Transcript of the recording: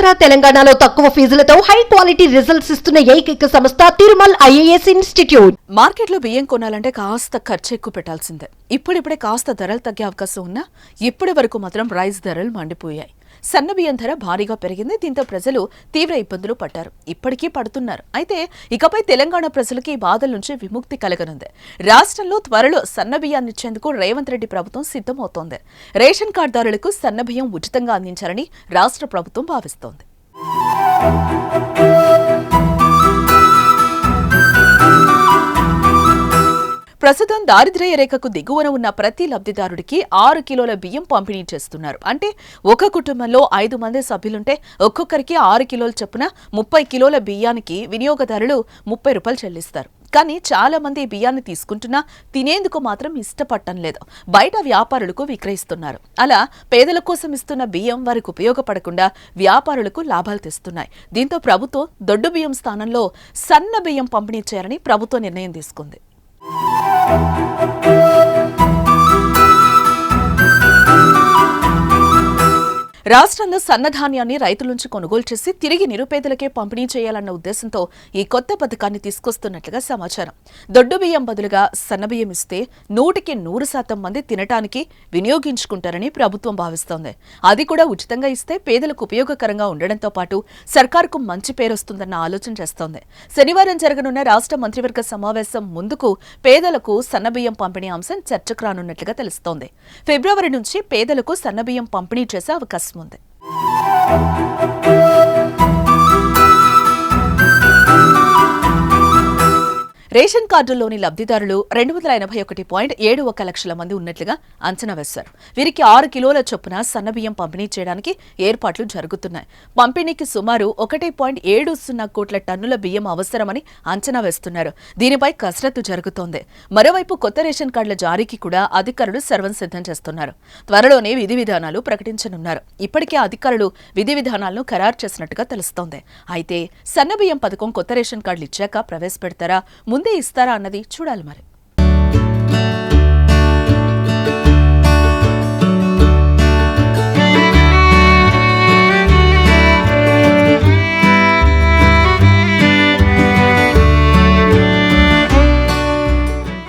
ఆంధ్ర తెలంగాణలో తక్కువ ఫీజులతో high quality results ఇస్తున్న ఏకైక సంస్థ తిరుమల్ ఐఏఎస్ ఇన్స్టిట్యూట్. మార్కెట్లో బియ్యం కొనాలంటే కాస్త ఖర్చు ఎక్కువ పెట్టాల్సిందే. ఇప్పుడిప్పుడే కాస్త ధరలు తగ్గే అవకాశం ఉన్నా ఇప్పటి వరకు మాత్రం రైస్ ధరలు మండిపోయాయి. సన్న బియ్యం ధర భారీగా పెరిగింది. దీంతో ప్రజలు తీవ్ర ఇబ్బందులు పడ్డారు, ఇప్పటికీ పడుతున్నారు. అయితే ఇకపై తెలంగాణ ప్రజలకి ఈ బాధల నుంచి విముక్తి కలగనుంది. రాష్ట్రంలో త్వరలో సన్న బియ్యాన్ని ఇచ్చేందుకు రేవంత్ రెడ్డి ప్రభుత్వం సిద్ధమవుతోంది. రేషన్ కార్డుదారులకు సన్న బియ్యం ఉచితంగా అందించాలని రాష్ట్ర ప్రభుత్వం భావిస్తోంది. ప్రస్తుతం దారిద్ర్య రేఖకు దిగువన ఉన్న ప్రతి లబ్ధిదారుడికి 6 కిలోల బియ్యం పంపిణీ చేస్తున్నారు. అంటే ఒక కుటుంబంలో 5 మంది సభ్యులుంటే ఒక్కొక్కరికి 6 కిలోల చొప్పున 30 కిలోల బియ్యానికి వినియోగదారులు 30 రూపాయలు చెల్లిస్తారు. కానీ చాలా మంది బియ్యాన్ని తీసుకుంటున్నా తినేందుకు మాత్రం ఇష్టపడటం లేదు. బయట వ్యాపారులకు విక్రయిస్తున్నారు. అలా పేదల కోసం ఇస్తున్న బియ్యం వారికి ఉపయోగపడకుండా వ్యాపారులకు లాభాలు తెస్తున్నాయి. దీంతో ప్రభుత్వం దొడ్డు బియ్యం స్థానంలో సన్న బియ్యం పంపిణీ చేయాలని ప్రభుత్వం నిర్ణయం తీసుకుంది. రాష్ట్రంలో సన్నధాన్యాన్ని రైతుల నుంచి కొనుగోలు చేసి తిరిగి నిరుపేదలకే పంపిణీ చేయాలన్న ఉద్దేశంతో ఈ కొత్త పథకాన్ని తీసుకొస్తున్నట్లుగా సమాచారం. దొడ్డు బియ్యం బదులుగా సన్నబియ్యం ఇస్తే 100% మంది తినటానికి వినియోగించుకుంటారని ప్రభుత్వం భావిస్తోంది. అది కూడా ఉచితంగా ఇస్తే పేదలకు ఉపయోగకరంగా ఉండడంతో పాటు సర్కారుకు మంచి పేరొస్తుందన్న ఆలోచన చేస్తోంది. శనివారం జరగనున్న రాష్ట్ర మంత్రివర్గ సమావేశం ముందుకు పేదలకు సన్నబియ్యం పంపిణీ అంశం చర్చకు రానున్నట్లుగా తెలుస్తోంది. ఫిబ్రవరి నుంచి పేదలకు సన్నబియ్యం పంపిణీ చేసే అవకాశం ఉంది. రేషన్ కార్డుల్లోని లబ్ధిదారులు 281.71 లక్షల మంది ఉన్నట్లుగా అంచనా వేశారు. వీరికి 6 కిలోల చొప్పున సన్నబియ్యం పంపిణీ చేయడానికి ఏర్పాట్లు జరుగుతున్నాయి. పంపిణీకి సుమారు 1.70 కోట్ల టన్నుల బియ్యం అవసరమని అంచనా వేస్తున్నారు. దీనిపై కసరత్తు జరుగుతోంది. మరోవైపు కొత్త రేషన్ కార్డుల జారీకి కూడా అధికారులు సర్వం సిద్ధం చేస్తున్నారు. త్వరలోనే విధి విధానాలు ప్రకటించనున్నారు. ఇప్పటికే అధికారులు విధి విధానాలను ఖరారు చేసినట్టుగా తెలుస్తోంది. అయితే సన్నబియ్యం పథకం కొత్త రేషన్ కార్డులు ఇచ్చాక ప్రవేశపెడతారా, ముందే ఇస్తారా అన్నది చూడాలి మరి.